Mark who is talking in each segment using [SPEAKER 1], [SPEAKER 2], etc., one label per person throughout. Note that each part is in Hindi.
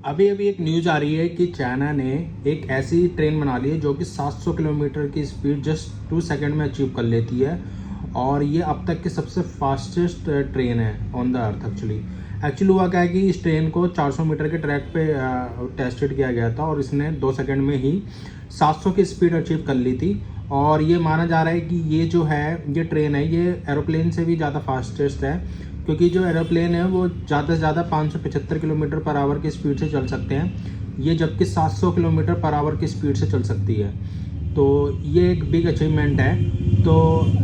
[SPEAKER 1] अभी अभी एक न्यूज़ आ रही है कि चाइना ने एक ऐसी ट्रेन बना ली है जो कि 700 किलोमीटर की स्पीड जस्ट 2 सेकंड में अचीव कर लेती है। और ये अब तक की सबसे फास्टेस्ट ट्रेन है ऑन द अर्थ। एक्चुअली हुआ क्या है कि इस ट्रेन को 400 मीटर के ट्रैक पे टेस्टेड किया गया था और इसने 2 सेकंड में ही 700 की स्पीड अचीव कर ली थी। और ये माना जा रहा है कि ये जो है ये ट्रेन है ये एरोप्लेन से भी ज़्यादा फास्टेस्ट है, क्योंकि जो एरोप्लेन है वो ज़्यादा से ज़्यादा 575 किलोमीटर पर आवर की स्पीड से चल सकते हैं, ये जबकि 700 किलोमीटर पर आवर की स्पीड से चल सकती है। तो ये एक बिग अचीवमेंट है। तो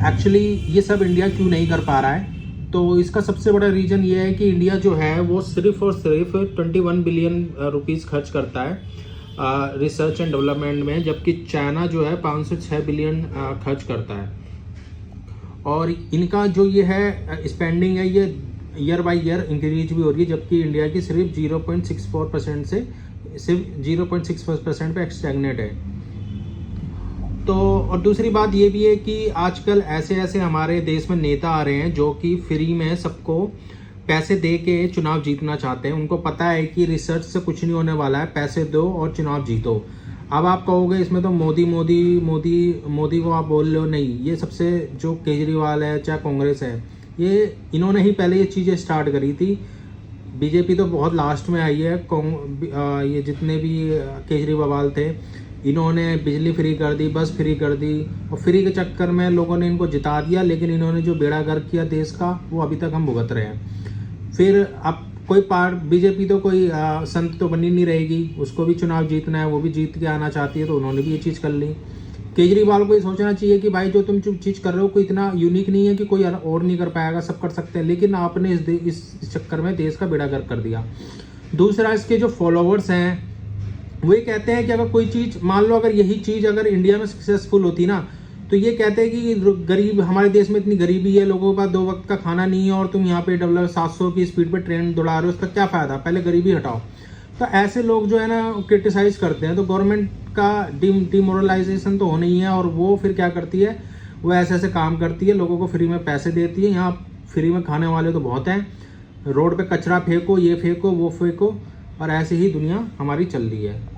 [SPEAKER 1] एक्चुअली ये सब इंडिया क्यों नहीं कर पा रहा है, तो इसका सबसे बड़ा रीज़न ये है कि इंडिया जो है वो सिर्फ और सिर्फ 21 बिलियन रुपीज़ खर्च करता है रिसर्च एंड डेवलपमेंट में, जबकि चाइना जो है 506 बिलियन खर्च करता है। और इनका जो ये है स्पेंडिंग है ये ईयर बाय ईयर इंक्रीज भी हो रही है, जबकि इंडिया की सिर्फ 0.64% से सिर्फ 0.6% पे स्टैग्नेट है। तो और दूसरी बात ये भी है कि आजकल ऐसे ऐसे हमारे देश में नेता आ रहे हैं जो कि फ्री में सबको पैसे दे के चुनाव जीतना चाहते हैं। उनको पता है कि रिसर्च से कुछ नहीं होने वाला है, पैसे दो और चुनाव जीतो। अब आप कहोगे इसमें तो मोदी मोदी मोदी मोदी को आप बोल रहे हो, नहीं, ये सबसे जो केजरीवाल है चाहे कांग्रेस है, ये इन्होंने ही पहले ये चीज़ें स्टार्ट करी थी। बीजेपी तो बहुत लास्ट में आई है। ये जितने भी केजरीवाल थे इन्होंने बिजली फ्री कर दी, बस फ्री कर दी, और फ्री के चक्कर में लोगों ने इनको जिता दिया, लेकिन इन्होंने जो बेड़ा गर्क किया देश का वो अभी तक हम भुगत रहे हैं। फिर अब कोई बीजेपी तो कोई संत तो बनी नहीं रहेगी, उसको भी चुनाव जीतना है, वो भी जीत के आना चाहती है, तो उन्होंने भी ये चीज़ कर ली। केजरीवाल को ये सोचना चाहिए कि भाई जो तुम चीज़ कर रहे हो कोई इतना यूनिक नहीं है कि कोई और नहीं कर पाएगा, सब कर सकते हैं, लेकिन आपने इस चक्कर में देश का बेड़ा गर्क कर दिया। दूसरा, इसके जो फॉलोवर्स हैं वो ये कहते हैं कि अगर कोई चीज़, मान लो अगर यही चीज़ अगर इंडिया में सक्सेसफुल होती ना, तो ये कहते हैं कि गरीब, हमारे देश में इतनी गरीबी है, लोगों के पास 2 वक्त का खाना नहीं है और तुम यहाँ पे 700 की स्पीड पे ट्रेन दौड़ा रहे हो, उसका क्या फ़ायदा, पहले गरीबी हटाओ। तो ऐसे लोग जो है ना क्रिटिसाइज करते हैं। तो गवर्नमेंट का डिमोरलाइजेशन तो होना ही है, और वो फिर क्या करती है, वो ऐसे ऐसे काम करती है, लोगों को फ्री में पैसे देती है। यहाँ फ्री में खाने वाले तो बहुत हैं, रोड पे कचरा फेंको, ये फेंको, वो फेंको, और ऐसे ही दुनिया हमारी चल रही है।